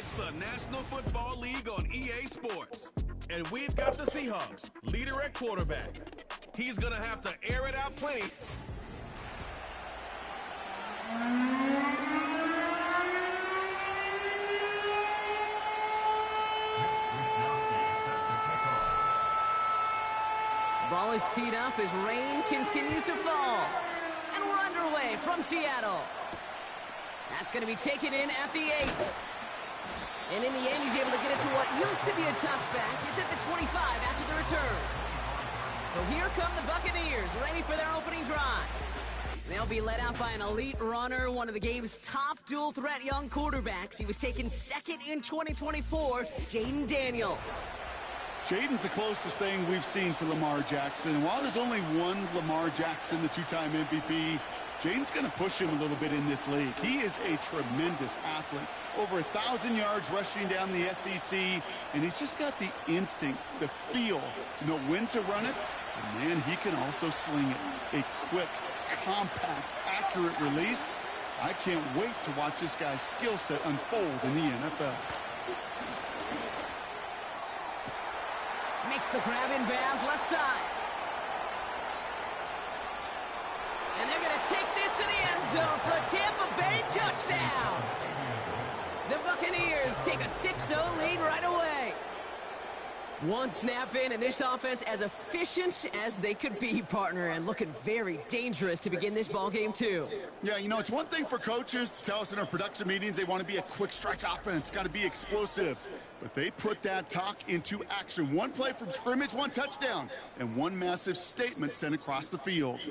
It's the National Football League on EA Sports. And we've got the Seahawks, leader at quarterback. He's going to have to air it out plenty. Ball is teed up as rain continues to fall. And we're underway from Seattle. That's going to be taken in at the 8. And in the end, he's able to get it to what used to be a touchback. It's at the 25 after the return. So here come the Buccaneers, ready for their opening drive. They'll be led out by an elite runner, one of the game's top dual-threat young quarterbacks. He was taken second in 2024, Jayden Daniels. Jayden's the closest thing we've seen to Lamar Jackson. And while there's only one Lamar Jackson, the two-time MVP, Jayden's going to push him a little bit in this league. He is a tremendous athlete. Over 1,000 yards rushing down the SEC, and he's just got the instincts, the feel to know when to run it. And man, he can also sling it. A quick, compact, accurate release. I can't wait to watch this guy's skill set unfold in the NFL. Makes the grab in bounds left side. And they're going to take this to the end zone for a Tampa Bay touchdown. The Buccaneers take a 6-0 lead right away. One snap in, and this offense as efficient as they could be, partner, and looking very dangerous to begin this ball game too. Yeah, you know, it's one thing for coaches to tell us in our production meetings they want to be a quick strike offense, got to be explosive. But they put that talk into action. One play from scrimmage, one touchdown, and one massive statement sent across the field.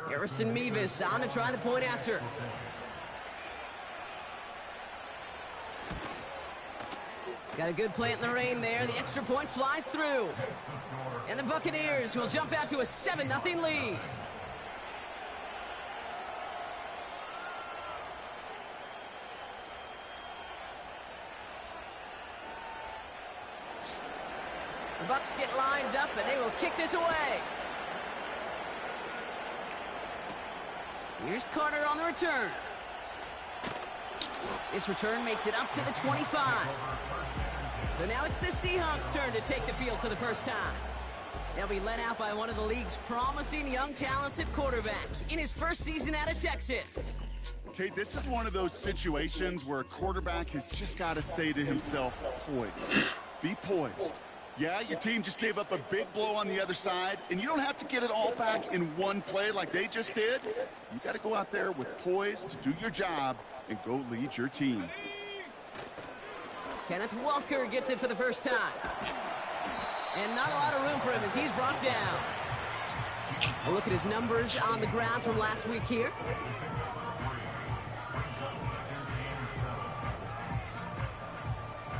Harrison Mevis on to try the point after. Got a good plant in the rain there. The extra point flies through. And the Buccaneers will jump out to a 7-0 lead. The Bucs get lined up and they will kick this away. Here's Carter on the return. This return makes it up to the 25. So now it's the Seahawks' turn to take the field for the first time. They'll be led out by one of the league's promising young talented quarterbacks in his first season out of Texas. Okay, this is one of those situations where a quarterback has just got to say to himself, poised. Be poised. Yeah, your team just gave up a big blow on the other side, and you don't have to get it all back in one play like they just did. You got to go out there with poise to do your job and go lead your team. Kenneth Walker gets it for the first time. And not a lot of room for him as he's brought down. A look at his numbers on the ground from last week here.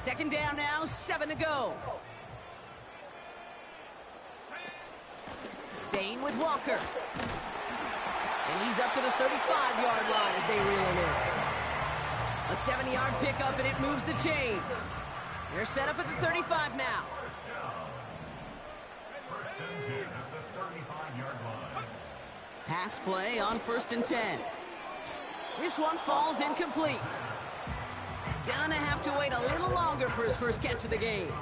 Second down now, 7 to go. Staying with Walker. And he's up to the 35-yard line as they reel him in. A 70-yard pickup, and it moves the chains. They're set up at the 35 now. Pass play on 1st and 10. This one falls incomplete. Gonna have to wait a little longer for his first catch of the game.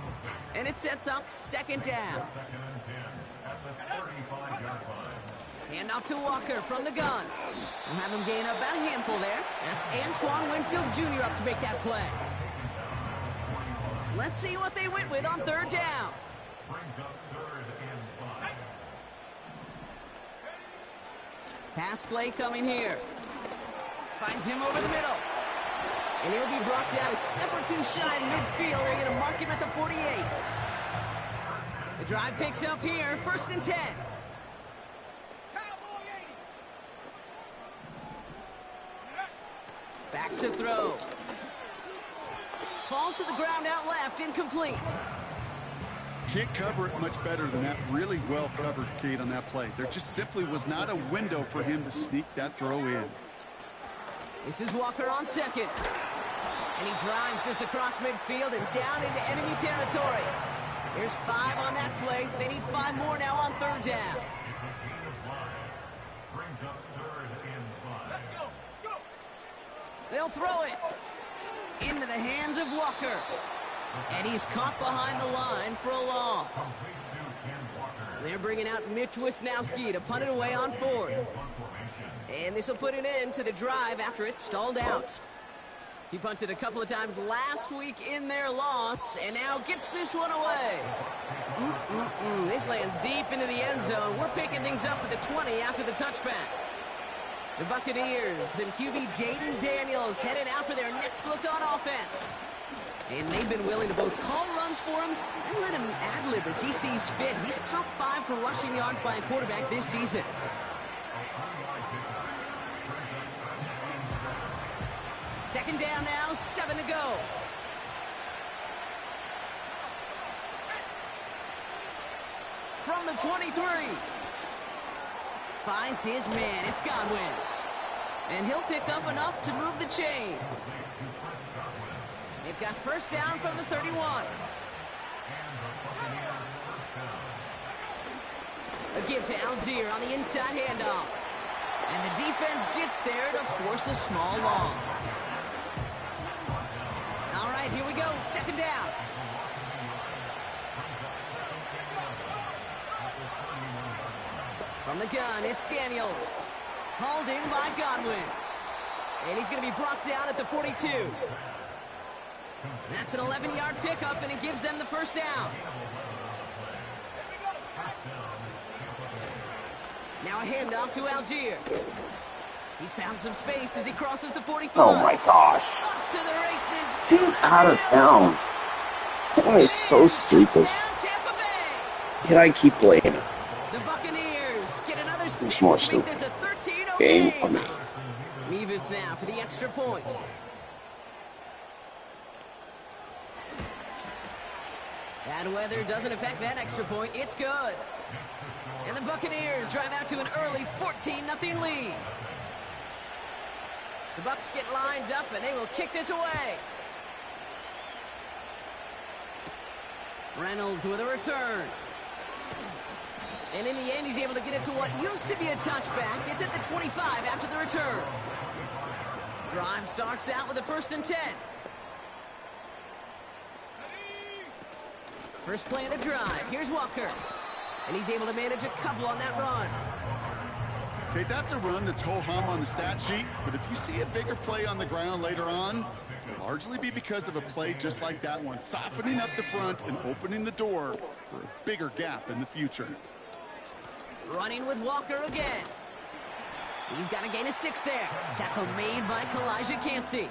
And it sets up 2nd down. Hand off to Walker from the gun. We'll have him gain about a handful there. That's Antoine Winfield Jr. up to make that play. Let's see what they went with on 3rd down. Pass play coming here. Finds him over the middle. And he'll be brought down a step or two shy in midfield. They're going to mark him at the 48. The drive picks up here, 1st and 10. Back to throw. Falls to the ground out left, incomplete. Can't cover it much better than that. Really well covered, Kate, on that play. There just simply was not a window for him to sneak that throw in. This is Walker on 2nd. And he drives this across midfield and down into enemy territory. Here's 5 on that play. They need 5 more now on 3rd down. They'll throw it into the hands of Walker. And he's caught behind the line for a loss. They're bringing out Mitch Wisnowski to punt it away on 4th. And this will put an end to the drive after it's stalled out. He punted a couple of times last week in their loss, and now gets this one away. This lands deep into the end zone. We're picking things up at the 20 after the touchback. The Buccaneers and QB Jaden Daniels headed out for their next look on offense. And they've been willing to both call runs for him and let him ad-lib as he sees fit. He's top 5 for rushing yards by a quarterback this season. Second down now, 7 to go. From the 23. Finds his man, it's Godwin. And he'll pick up enough to move the chains. They've got first down from the 31. A give to Algier on the inside handoff. And the defense gets there to force a small loss. All right, here we go, second down. From the gun, it's Daniels. Hauled in by Godwin. And he's going to be brought down at the 42. That's an 11-yard pickup, and it gives them the first down. Now a handoff to Algier. He's found some space as he crosses the 45. Oh my gosh. Off to the races. Get out of town. This guy is so stupid. Yet I keep playing it. The Buccaneers get another 6 more to make stupid. this a 13-0 Game game. for me. Mevis now for the extra point. Bad weather doesn't affect that extra point. It's good. And the Buccaneers drive out to an early 14-0 lead. The Bucs get lined up, and they will kick this away. Reynolds with a return. And in the end, he's able to get it to what used to be a touchback. It's at the 25 after the return. Drive starts out with a 1st and 10. First play of the drive. Here's Walker. And he's able to manage a couple on that run. Okay, that's a run that's ho-hum on the stat sheet, but if you see a bigger play on the ground later on, it'll largely be because of a play just like that one, softening up the front and opening the door for a bigger gap in the future. Running with Walker again. He's got a gain of 6 there. Tackle made by Kalijah Cansey.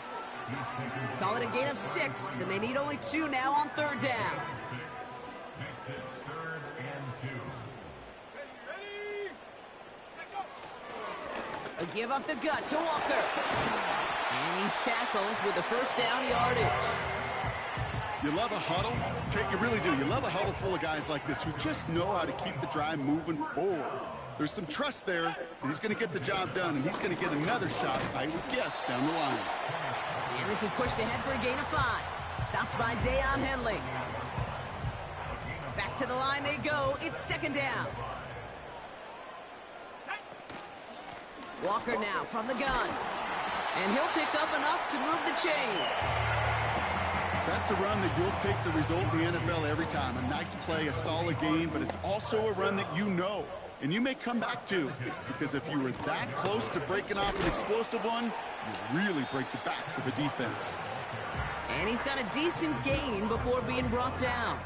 Call it a gain of 6, and they need only 2 now on 3rd down. A give up the gut to Walker. And he's tackled with the first down yardage. You love a huddle? Okay, you really do. You love a huddle full of guys like this who just know how to keep the drive moving forward. There's some trust there, and he's going to get the job done, and he's going to get another shot, I would guess, down the line. And this is pushed ahead for a gain of 5. Stopped by Deion Henley. Back to the line they go. It's 2nd down. Walker now from the gun. And he'll pick up enough to move the chains. That's a run that you'll take the result in the NFL every time. A nice play, a solid game, but it's also a run that you know, and you may come back to, because if you were that close to breaking off an explosive one, you really break the backs of a defense. And he's got a decent gain before being brought down.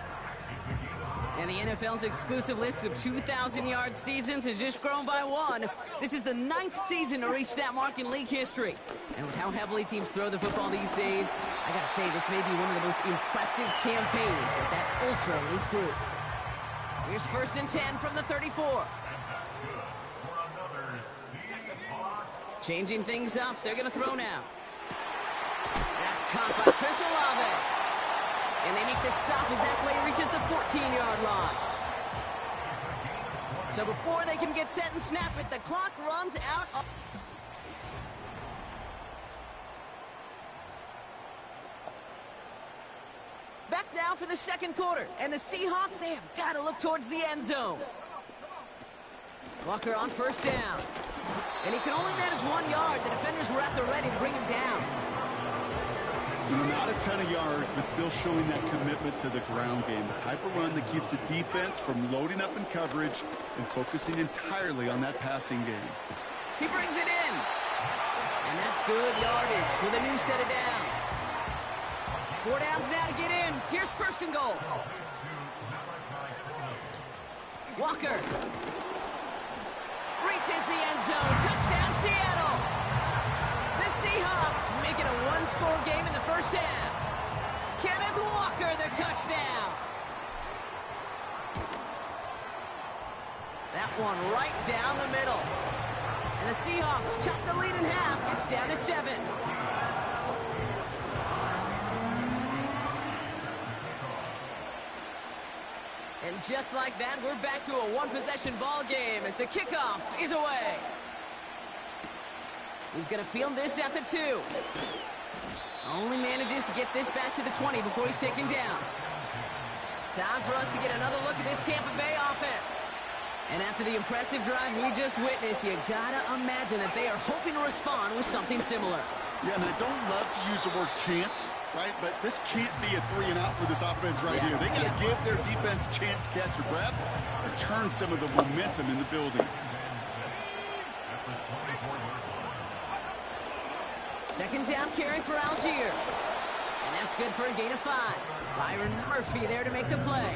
And the NFL's exclusive list of 2,000-yard seasons has just grown by 1. This is the 9th season to reach that mark in league history. And with how heavily teams throw the football these days, I gotta say, this may be one of the most impressive campaigns of that ultra-elite group. Here's 1st and 10 from the 34. Changing things up, they're gonna throw now. That's caught by Chris Olave. And they make the stop as that play reaches the 14-yard line. So before they can get set and snap it, the clock runs out. Back now off in the second quarter, and the Seahawks, they have got to look towards the end zone. Walker on first down. And he can only manage 1 yard. The defenders were at the ready to bring him down. You know, not a ton of yards, but still showing that commitment to the ground game. The type of run that keeps the defense from loading up in coverage and focusing entirely on that passing game. He brings it in. And that's good yardage with a new set of downs. 4 downs now to get in. Here's first and goal. Walker. Reaches the end zone. Touchdown, Seattle. The Seahawks make it a one-score game in the first half. Kenneth Walker, the touchdown. That one right down the middle. And the Seahawks chop the lead in half. It's down to 7. And just like that, we're back to a one-possession ball game as the kickoff is away. He's going to field this at the 2. Only manages to get this back to the 20 before he's taken down. Time for us to get another look at this Tampa Bay offense. And after the impressive drive we just witnessed, you gotta imagine that they are hoping to respond with something similar. Yeah, and I don't love to use the word can't, right? But this can't be a 3 and out for this offense right here. They got to give their defense a chance to catch their breath or turn some of the momentum in the building. Second down carry for Algier. And that's good for a gain of 5. Byron Murphy there to make the play.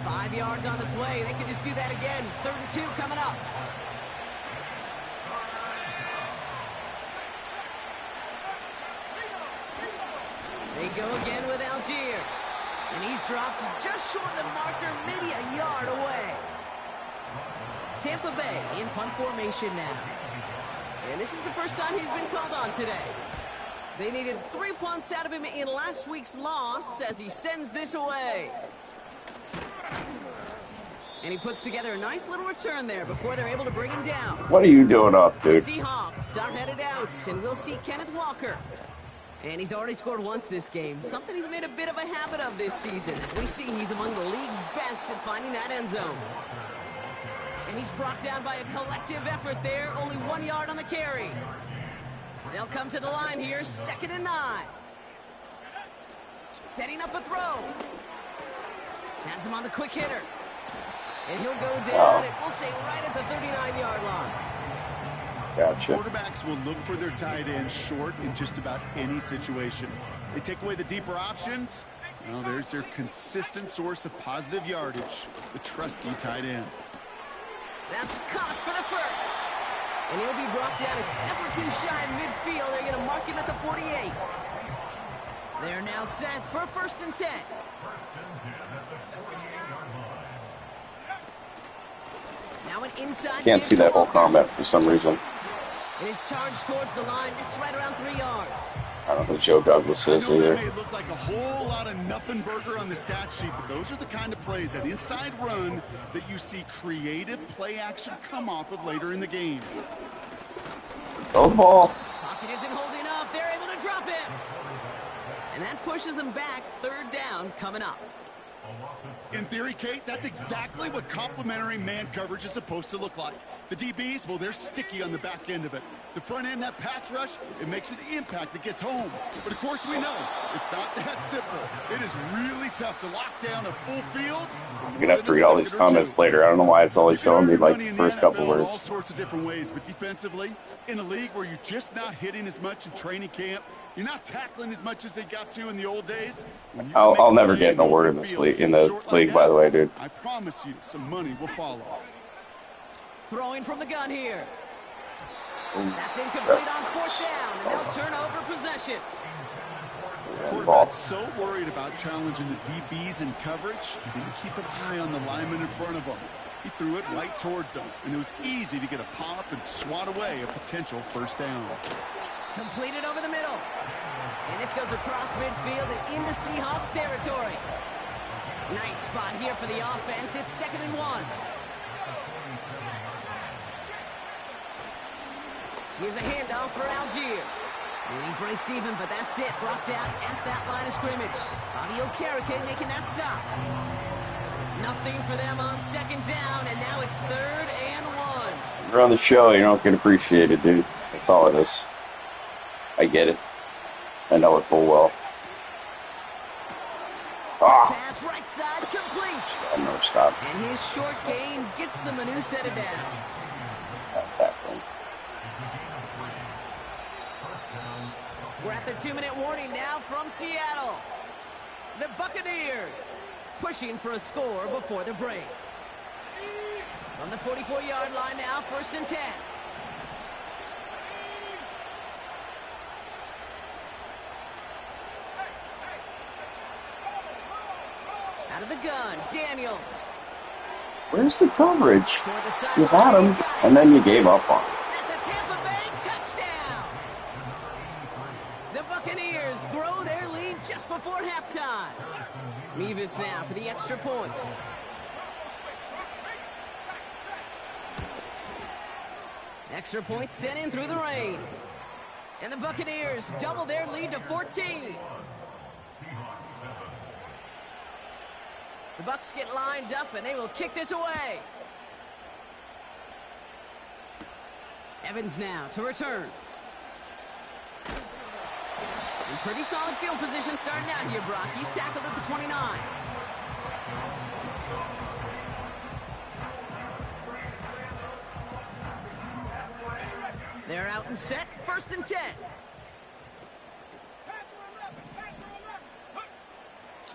5 yards on the play. They could just do that again. 3rd and 2 coming up. They go again with Algier. And he's dropped just short of the marker, maybe a yard away. Tampa Bay in punt formation now. And this is the first time he's been called on today. They needed 3 punts out of him in last week's loss as he sends this away. And he puts together a nice little return there before they're able to bring him down. What are you doing up, dude? Seahawks start headed out, and we'll see Kenneth Walker. And he's already scored once this game, something he's made a bit of a habit of this season. As we see, he's among the league's best at finding that end zone. And he's brought down by a collective effort there, only 1 yard on the carry. They'll come to the line here, 2nd and 9. Setting up a throw. Has him on the quick hitter. And he'll go down, and we'll say right at the 39-yard line. Gotcha. Quarterbacks will look for their tight end short in just about any situation. They take away the deeper options. Well, there's their consistent source of positive yardage, the trusty tight end. That's caught for the first. And he'll be brought down a step or 2 shy of midfield. They're going to mark him at the 48. They're now set for 1st and 10. Now an inside. Can't see that whole comment for some reason. It is charged towards the line. It's right around 3 yards. I don't know who Joe Douglas is either. That may look like a whole lot of nothing burger on the stat sheet, but those are the kind of plays, that inside run, that you see creative play action come off of later in the game. Throw the ball. Pocket isn't holding up. They're able to drop it. And that pushes them back. 3rd down coming up. In theory, Kate, that's exactly what complementary man coverage is supposed to look like. The DBs, well, they're sticky on the back end of it. The front end, that pass rush, it makes an impact that gets home. But of course we know, it's not that simple. It is really tough to lock down a full field. I'm gonna have to read all these comments later. I don't know why it's only showing me like the first couple all words. sorts of different ways, but defensively, in a league where you're just not hitting as much in training camp, you're not tackling as much as they got to in the old days. I'll never get an award in this league, by the way, dude. I promise you, some money will follow. Throwing from the gun here. That's incomplete on 4th down, and they'll turn over possession. Quarterback's so worried about challenging the DBs in coverage, he didn't keep an eye on the lineman in front of him. He threw it right towards them, and it was easy to get a pop and swat away a potential 1st down. Completed over the middle. And this goes across midfield and into Seahawks territory. Nice spot here for the offense. It's 2nd and 1. Here's a handoff for Algier. And he breaks even, but that's it. Brought down at that line of scrimmage. Claudio Carrique making that stop. Nothing for them on second down, and now it's 3rd and 1. You're on the show, you don't get appreciated, dude. That's all it is. I get it. I know it full well. Pass right side, complete. No stop. And his short gain gets them a new set of downs. Not tackling. We're at the 2-minute warning now from Seattle. The Buccaneers pushing for a score before the break. On the 44-yard line now, 1st and 10. Out of the gun, Daniels. Where's the coverage? You had him, and then you gave up on him. That's a Tampa Bay touchdown. The Buccaneers grow their lead just before halftime. Mevis now for the extra point. Extra point sent in through the rain. And the Buccaneers double their lead to 14. The Bucs get lined up, and they will kick this away. Evans now to return. In pretty solid field position starting out here, Brock. He's tackled at the 29. They're out and set. 1st and 10.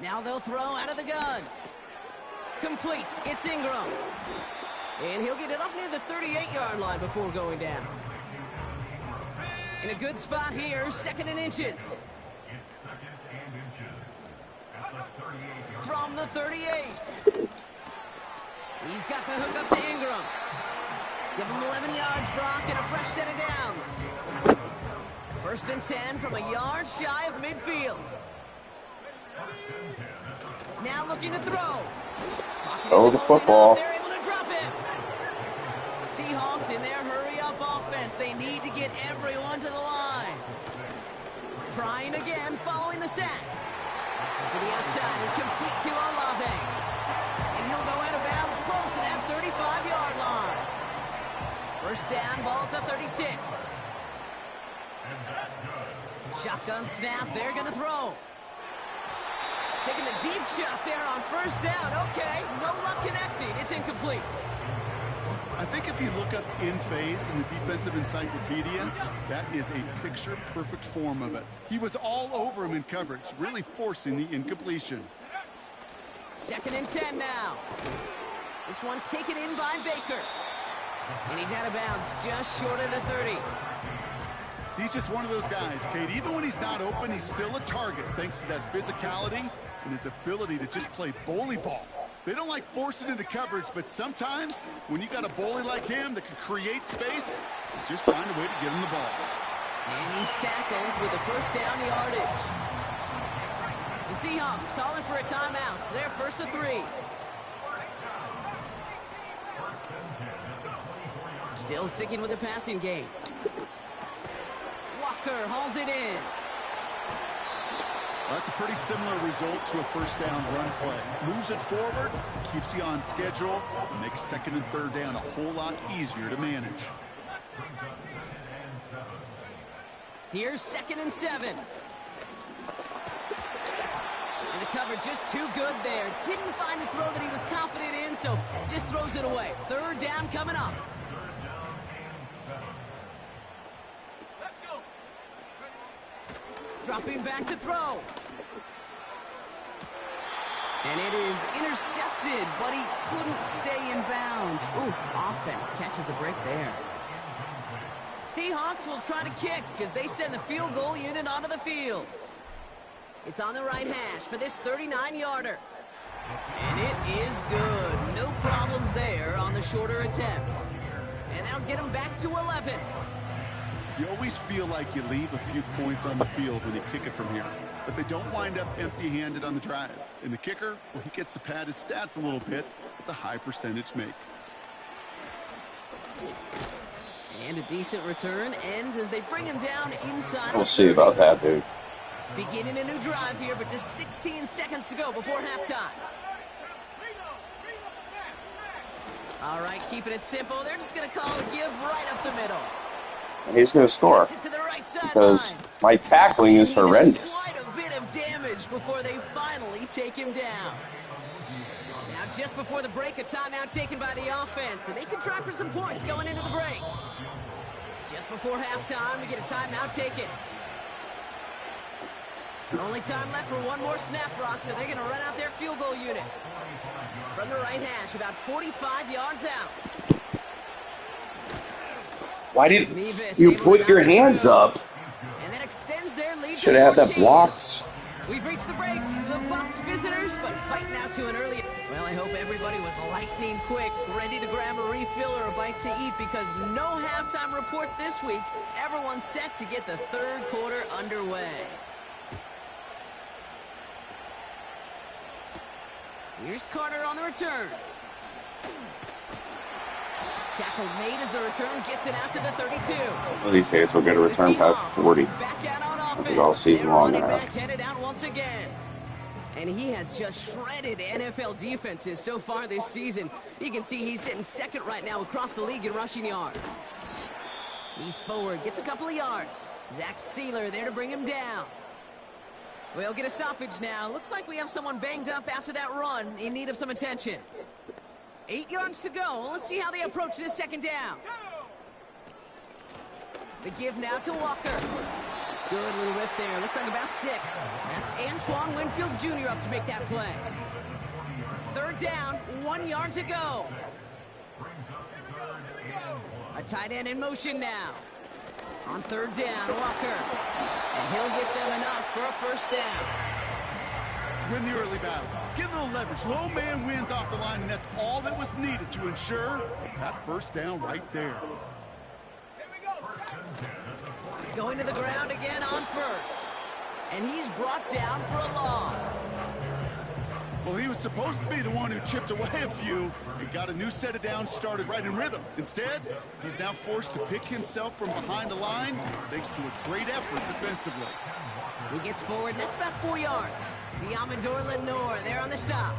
Now they'll throw out of the gun. Complete. It's Ingram. And he'll get it up near the 38-yard line before going down. In a good spot here, 2nd and inches. From the 38. He's got the hook up to Ingram. Give him 11 yards, Brock, and a fresh set of downs. 1st and 10 from a yard shy of midfield. Now looking to throw. Throw the football. They're able to drop it. Seahawks in their hurry-up offense. They need to get everyone to the line. Trying again, following the sack. To the outside and complete to Olave. And he'll go out of bounds close to that 35-yard line. 1st down, ball at the 36. Shotgun snap, they're going to throw. Taking a deep shot there on 1st down. Okay, no luck connecting. It's incomplete. I think if you look up in phase in the defensive encyclopedia, that is a picture-perfect form of it. He was all over him in coverage, really forcing the incompletion. 2nd and 10 now. This one taken in by Baker. And he's out of bounds just short of the 30. He's just one of those guys, Kate. Even when he's not open, he's still a target thanks to that physicality and his ability to just play bully ball. They don't like forcing into coverage, but sometimes when you got a bully like him that can create space, you just find a way to get him the ball. And he's tackled with a 1st down yardage. The Seahawks calling for a timeout. So they're 1st and 3. Still sticking with the passing game. Walker hauls it in. Well, that's a pretty similar result to a 1st down run play. Moves it forward, keeps you on schedule, and makes 2nd and 3rd down a whole lot easier to manage. Here's 2nd and 7. And the cover just too good there. Didn't find the throw that he was confident in, so just throws it away. 3rd down coming up. Dropping back to throw. And it is intercepted, but he couldn't stay in bounds. Ooh, offense catches a break there. Seahawks will try to kick as they send the field goal unit onto the field. It's on the right hash for this 39-yarder. And it is good. No problems there on the shorter attempt. And that'll get him back to 11. You always feel like you leave a few points on the field when you kick it from here, but they don't wind up empty-handed on the drive. And the kicker, well, he gets to pad his stats a little bit with a high percentage make. And a decent return ends as they bring him down inside. We'll see about that, dude. Beginning a new drive here, but just 16 seconds to go before halftime. All right, keeping it simple. They're just going to call a give right up the middle. And he's going to score because my tackling is horrendous. Quite a bit of damage before they finally take him down. Now, just before the break, a timeout taken by the offense, and they can try for some points going into the break. Just before halftime, we get a timeout taken. Only time left for one more snap, Brock, so they're going to run out their field goal unit. From the right hash, about 45 yards out. Why did you put your hands up? And that extends their lead. Should have had that blocked. We've reached the break. The Bucs visitors, but fighting out to an early... Well, I hope everybody was lightning quick, ready to grab a refill or a bite to eat, because no halftime report this week. Everyone's set to get the third quarter underway. Here's Carter on the return. Tackle made as the return gets it out to the 32. Well, these days will get a return past 40. Back out on offense. All season long now. Headed out once again. And he has just shredded NFL defenses so far this season. You can see he's sitting second right now across the league in rushing yards. He's forward, gets a couple of yards. Zach Sealer there to bring him down. We'll get a stoppage now. Looks like we have someone banged up after that run, in need of some attention. 8 yards to go. Let's see how they approach this second down. The give now to Walker. Good little whip there. Looks like about 6. That's Antoine Winfield Jr. up to make that play. Third down, 1 yard to go. A tight end in motion now. On third down, Walker. And he'll get them enough for a first down. Win the early battle. Get a little leverage. Low man wins off the line, and that's all that was needed to ensure that first down right there. Going to the ground again on first. And he's brought down for a loss. Well, he was supposed to be the one who chipped away a few and got a new set of downs started right in rhythm. Instead, he's now forced to pick himself from behind the line thanks to a great effort defensively. He gets forward, and that's about 4 yards. Diamador Lenore there on the stop.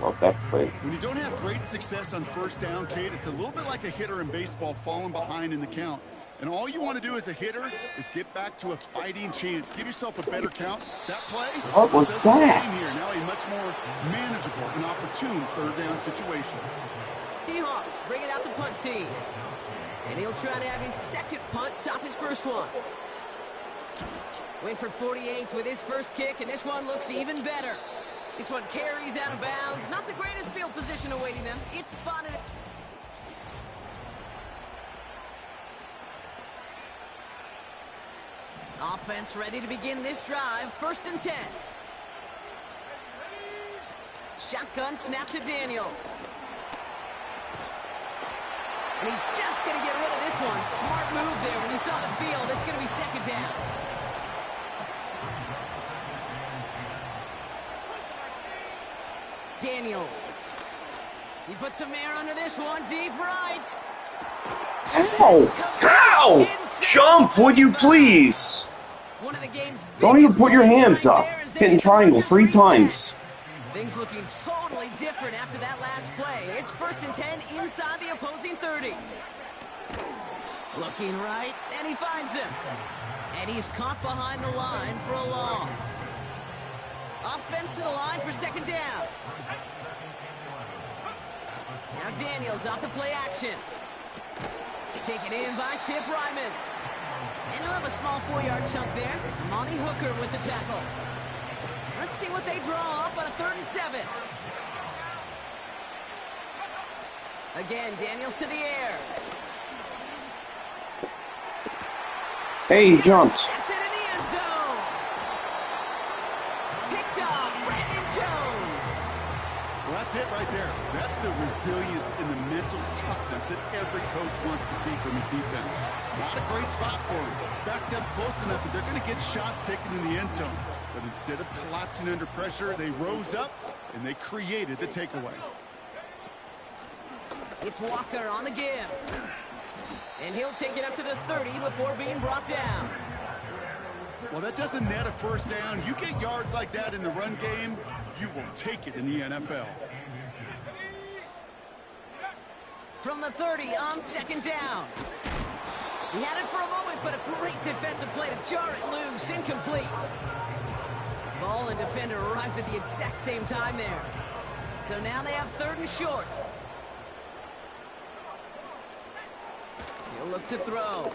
Love that play. When you don't have great success on first down, Kate, it's a little bit like a hitter in baseball falling behind in the count. And all you want to do as a hitter is get back to a fighting chance. Give yourself a better count. That play, what was that? Here. Now a much more manageable and opportune third down situation. Seahawks bring it out the punt team. And he'll try to have his second punt top his first one. Went for 48 with his first kick, and this one looks even better. This one carries out of bounds. Not the greatest field position awaiting them. It's spotted. Offense ready to begin this drive. 1st and 10. Shotgun snap to Daniels. And he's just going to get rid of this one. Smart move there. When you saw the field, it's going to be second down. Daniels. He puts some air under this one. Deep right. How? How? Jump, would you please? One of the game's don't even put your hands up. Hitting triangle 3 times. Things looking totally different after that last play. It's 1st and 10 inside the opposing 30. Looking right, and he finds him. And he's caught behind the line for a loss. Offense to the line for second down. Now Daniels off the play action. Taken in by Tip Ryman. And he'll have a small 4-yard chunk there. Monty Hooker with the tackle. Let's see what they draw up on a 3rd and 7. Again, Daniels to the air. Hey, he jumped. Intercepted in the end zone. Picked up Brandon Jones. Well, that's it right there. That's the resilience and the mental toughness that every coach wants to see from his defense. Not a great spot for him. Backed up close enough that they're going to get shots taken in the end zone. But instead of collapsing under pressure, they rose up and they created the takeaway. It's Walker on the give. And he'll take it up to the 30 before being brought down. Well, that doesn't net a first down. You get yards like that in the run game, you will take it in the NFL. From the 30 on second down. He had it for a moment, but a great defensive play to jar it loose. Incomplete. Ball and defender arrived at the exact same time there. So now they have 3rd and short. He'll look to throw.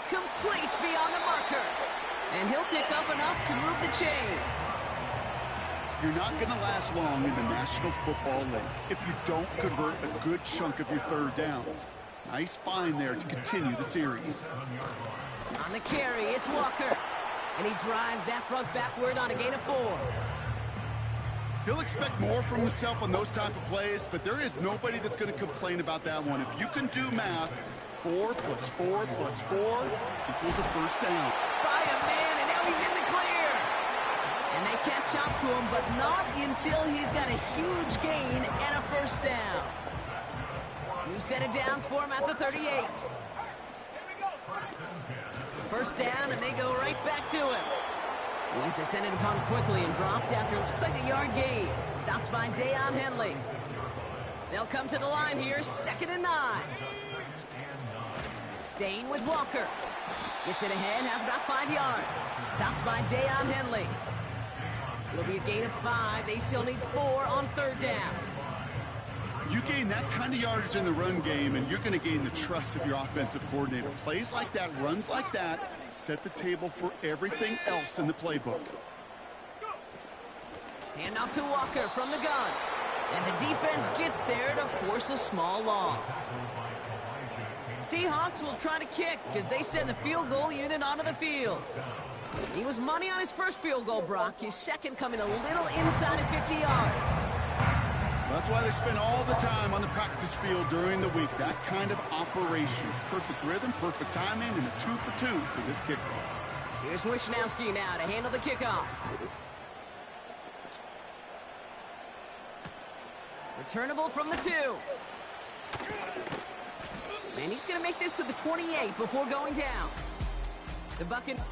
Complete beyond the marker. And he'll pick up enough to move the chains. You're not going to last long in the National Football League if you don't convert a good chunk of your 3rd downs. Nice find there to continue the series. On the carry, it's Walker. And he drives that front backward on a gain of 4. He'll expect more from himself on those type of plays, but there is nobody that's going to complain about that one. If you can do math, 4 plus 4 plus 4 equals a first down. By a man, and now he's in the clear. And they catch up to him, but not until he's got a huge gain and a first down. New set of downs for him at the 38. First down, and they go right back to him. He's descended upon quickly and dropped after it looks like a yard gain. Stops by Deion Henley. They'll come to the line here, 2nd and 9. Staying with Walker. Gets it ahead, has about 5 yards. Stops by Deion Henley. It'll be a gain of 5. They still need 4 on 3rd down. You gain that kind of yardage in the run game, and you're going to gain the trust of your offensive coordinator. Plays like that, runs like that, set the table for everything else in the playbook. Hand off to Walker from the gun. And the defense gets there to force a small loss. Seahawks will try to kick as they send the field goal unit onto the field. He was money on his first field goal, Brock. His second coming a little inside of 50 yards. That's why they spend all the time on the practice field during the week. That kind of operation. Perfect rhythm, perfect timing, and a 2 for 2 for this kicker. Here's Wishnowski now to handle the kickoff. Returnable from the 2. And he's going to make this to the 28 before going down. The Buccaneers.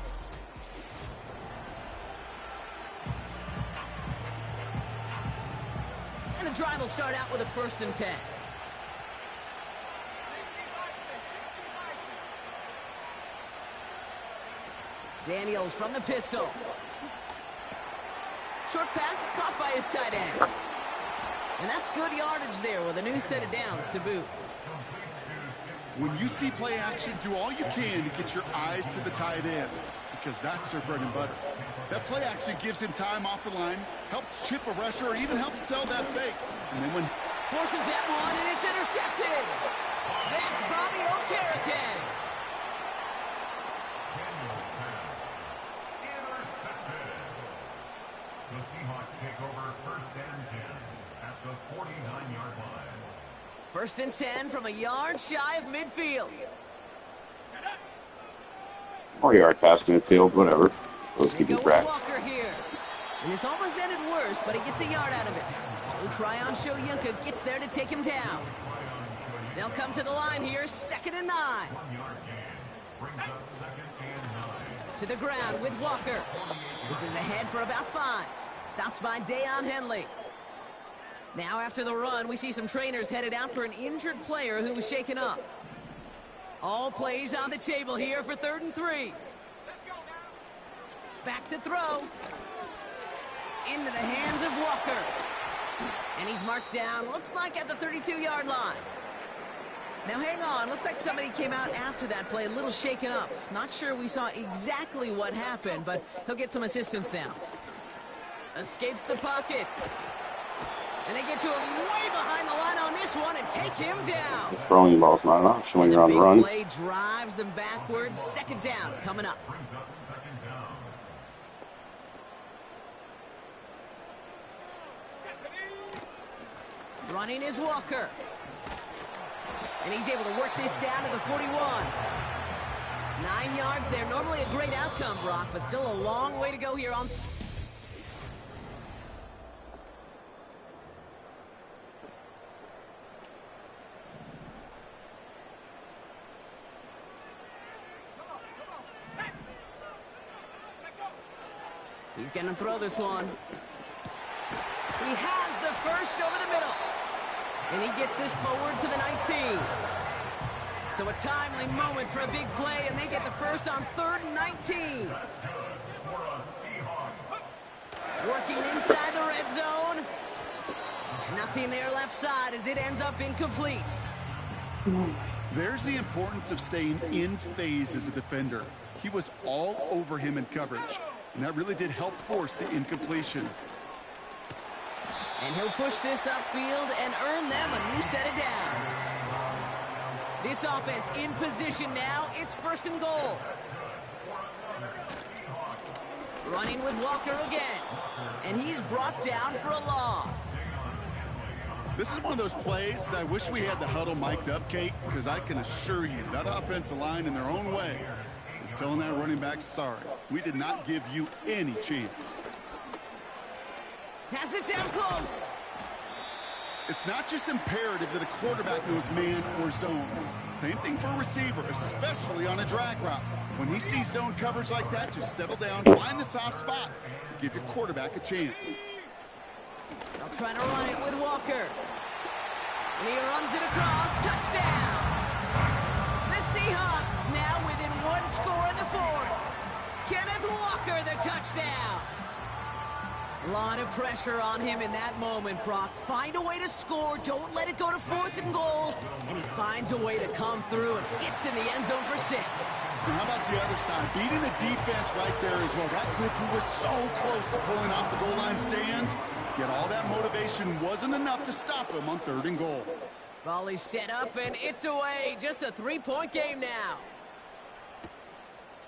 And the drive will start out with a 1st and 10. Daniels from the pistol. Short pass caught by his tight end. And that's good yardage there with a new set of downs to boot. When you see play action, do all you can to get your eyes to the tight end, because that's their bread and butter. That play action gives him time off the line, helps chip a rusher, or even helps sell that fake. And then when forces that one, and it's intercepted. That's Bobby Okereke. The Seahawks take over 1st and 10 at the 49-yard line. 1st and 10 from a yard shy of midfield. Or yard past midfield, whatever. Let's keep it track. Walker here. And this almost ended worse, but he gets a yard out of it. Joe Tryon-Shoyinka gets there to take him down. They'll come to the line here, 2nd and 9. To the ground with Walker. This is ahead for about 5. Stops by Deion Henley. Now after the run, we see some trainers headed out for an injured player who was shaken up. All plays on the table here for 3rd and 3. Back to throw. Into the hands of Walker. And he's marked down, looks like at the 32-yard line. Now hang on, looks like somebody came out after that play a little shaken up. Not sure we saw exactly what happened, but he'll get some assistance now. Escapes the pocket. And they get to him way behind the line on this one and take him down. The throwing ball's not enough, showing you're on the run. Play drives them backwards. 2nd down coming up. Running is Walker. And he's able to work this down to the 41. 9 yards there. Normally a great outcome, Brock, but still a long way to go here on... He's going to throw this one. He has the first over the middle. And he gets this forward to the 19. So a timely moment for a big play, and they get the first on 3rd and 19. Working inside the red zone. Nothing there left side as it ends up incomplete. There's the importance of staying in phase as a defender. He was all over him in coverage, and that really did help force the incompletion. And he'll push this upfield and earn them a new set of downs. This offense in position now. It's 1st and goal. Running with Walker again. And he's brought down for a loss. This is one of those plays that I wish we had the huddle mic'd up, Kate, because I can assure you that offensive line in their own way is telling that running back, sorry, we did not give you any chance. Has it down close. It's not just imperative that a quarterback knows man or zone. Same thing for a receiver, especially on a drag route. When he sees zone coverage like that, just settle down, find the soft spot, give your quarterback a chance. They'll try to run it with Walker. And he runs it across. Touchdown! The Seahawks now within 1 score in the 4th. Kenneth Walker, the touchdown. A lot of pressure on him in that moment, Brock. Find a way to score. Don't let it go to 4th and goal. And he finds a way to come through and gets in the end zone for 6. And how about the other side? Beating the defense right there as well. That group who was so close to pulling off the goal line stand. Yet all that motivation wasn't enough to stop him on 3rd and goal. Volley set up, and it's away. Just a 3-point game now.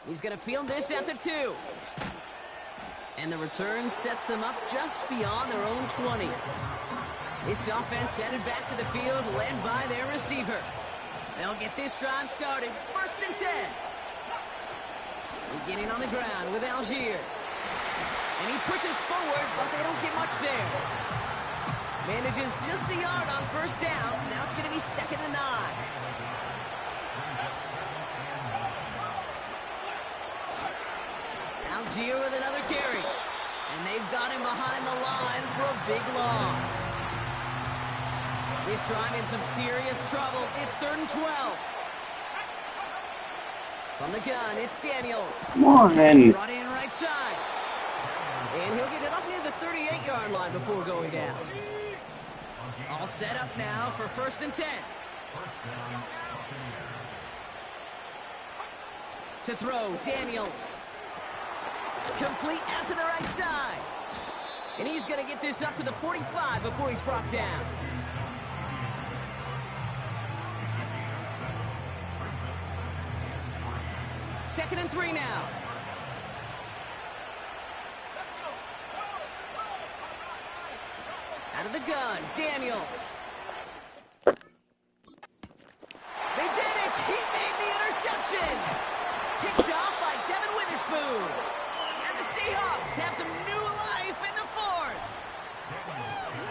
He's going to field this at the 2. And the return sets them up just beyond their own 20. This offense headed back to the field, led by their receiver. They'll get this drive started. 1st and 10. Beginning on the ground with Algier. And he pushes forward, but they don't get much there. Manages just a yard on 1st down. Now it's going to be 2nd and 9. Algier with another carry. And they've got him behind the line for a big loss. This drive in some serious trouble. It's 3rd and 12. From the gun, it's Daniels. Come on. Brought in right side. And he'll get it up near the 38-yard line before going down. All set up now for 1st and 10. To throw, Daniels. Complete out to the right side. And he's going to get this up to the 45 before he's brought down. Second and 3 now. Out of the gun, Daniels. They did it! He made the interception! Picked off by Devin Witherspoon. And the Seahawks have some new life in the 4th.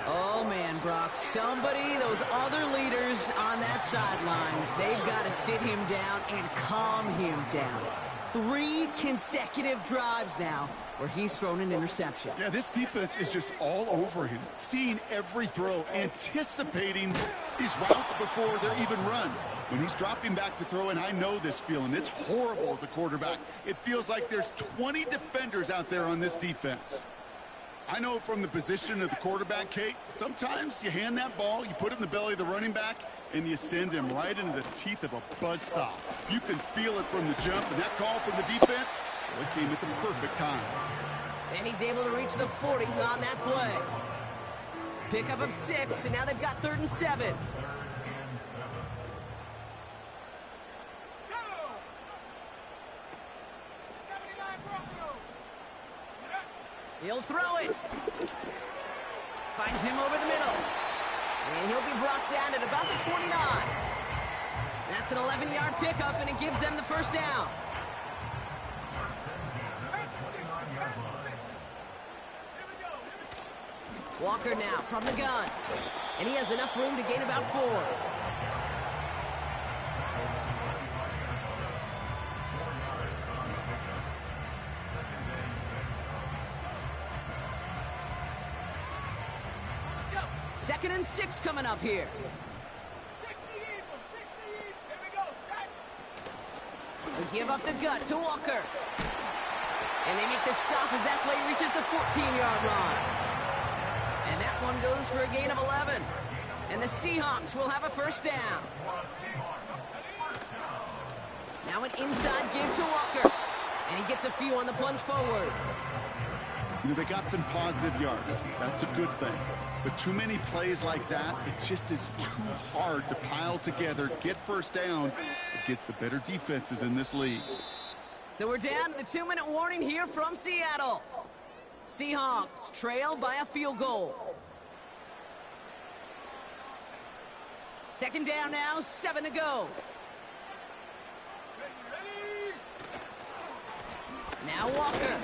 Oh, man, Brock. Somebody, those other leaders on that sideline, they've got to sit him down and calm him down. 3 consecutive drives now where he's thrown an interception. Yeah, this defense is just all over him, seeing every throw, anticipating these routes before they're even run. When he's dropping back to throw, and I know this feeling, it's horrible as a quarterback. It feels like there's 20 defenders out there on this defense. I know from the position of the quarterback, Kate, sometimes you hand that ball, you put it in the belly of the running back, and you send him right into the teeth of a buzzsaw. You can feel it from the jump, and that call from the defense, well, it came at the perfect time. And he's able to reach the 40 on that play. Pickup of 6, and now they've got 3rd and 7. He'll throw it. Finds him over the middle. And he'll be brought down at about the 29. That's an 11-yard pickup, and it gives them the 1st down. Walker now from the gun. And he has enough room to gain about 4. 2nd and 6 coming up here. They give up the gut to Walker. And they make the stop as that play reaches the 14-yard line. And that one goes for a gain of 11. And the Seahawks will have a first down. Now an inside give to Walker. And he gets a few on the plunge forward. You know, they got some positive yards. That's a good thing. But too many plays like that, it just is too hard to pile together, get first downs against the better defenses in this league. So we're down to the 2-minute warning here from Seattle. Seahawks trail by a field goal. 2nd down now, 7 to go. Now Walker.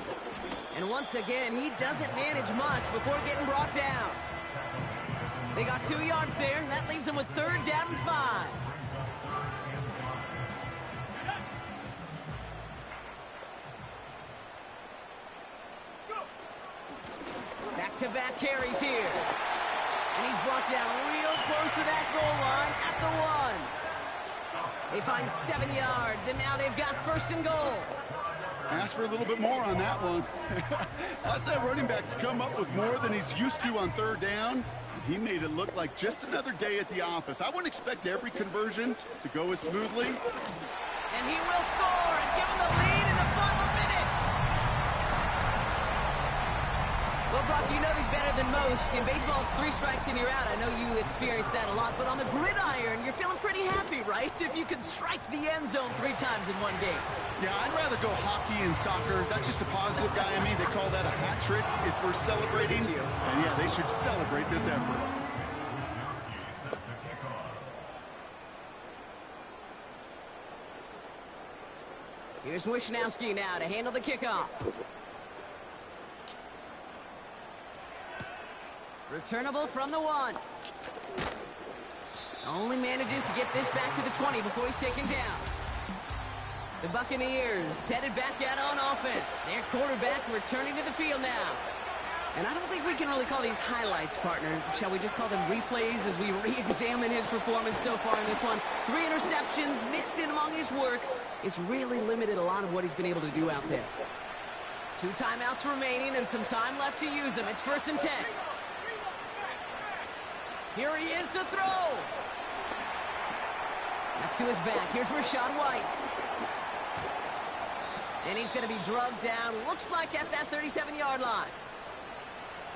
And once again, he doesn't manage much before getting brought down. They got 2 yards there, and that leaves them with 3rd down and 5. Back-to-back carries here. And he's brought down real close to that goal line at the 1. They find 7 yards, and now they've got 1st and goal. Ask for a little bit more on that one. That's that running back to come up with more than he's used to on 3rd down. He made it look like just another day at the office. I wouldn't expect every conversion to go as smoothly. And he will score and give him the lead in the final minute. Well, Brock, you know this better than most. In baseball, it's 3 strikes and you're out. I know you experienced that a lot. But on the gridiron, you're feeling pretty happy, right? If you could strike the end zone 3 times in one game. Yeah, I'd rather go hockey and soccer. That's just a positive guy in me. They call that a hat trick. It's worth celebrating. And yeah, they should celebrate this effort. Here's Wisnowski now to handle the kickoff. Returnable from the 1. Only manages to get this back to the 20 before he's taken down. The Buccaneers headed back out on offense. Their quarterback returning to the field now. And I don't think we can really call these highlights, partner. Shall we just call them replays as we re-examine his performance so far in this one? 3 interceptions mixed in among his work. It's really limited a lot of what he's been able to do out there. 2 timeouts remaining and some time left to use them. It's 1st and 10. Here he is to throw. That's to his back. Here's Rachaad White. And he's going to be drugged down, looks like at that 37-yard line.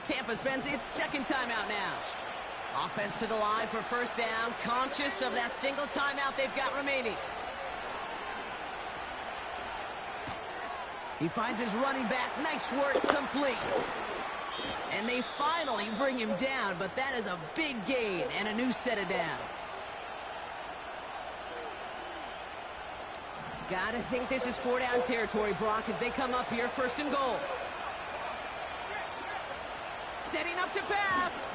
Tampa spends its 2nd timeout now. Offense to the line for 1st down, conscious of that single timeout they've got remaining. He finds his running back. Nice work, complete. And they finally bring him down, but that is a big gain and a new set of downs. Gotta think this is 4-down territory, Brock, as they come up here 1st and goal. Setting up to pass.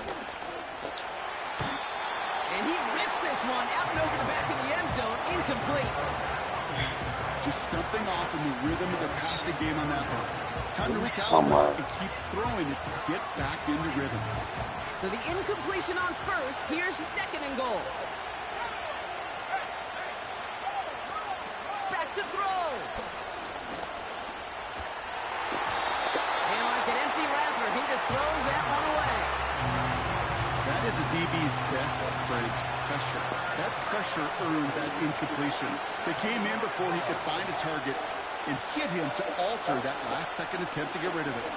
And he rips this one out and over the back of the end zone. Incomplete. Just something off in the rhythm of the passing game on that one. Time to recalibrate and keep throwing it to get back into rhythm. So the incompletion on 1st. Here's 2nd and goal. Back to throw. And like an empty wrapper, he just throws that one away. That is a DB's best trait, pressure. That pressure earned that incompletion. They came in before he could find a target and hit him to alter that last-second attempt to get rid of it.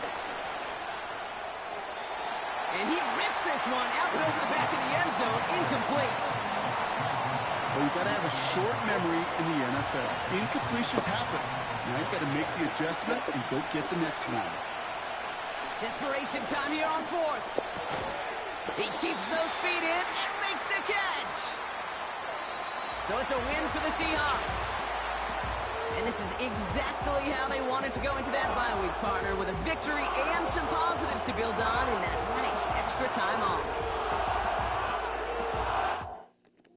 And he rips this one out and over the back of the end zone. Incomplete. Well, you've got to have a short memory in the NFL. Incompletions happen. Now you've got to make the adjustment and go get the next one. Desperation time here on 4th. He keeps those feet in and makes the catch. So it's a win for the Seahawks. And this is exactly how they wanted to go into that bye week, partner, with a victory and some positives to build on in that nice extra time off.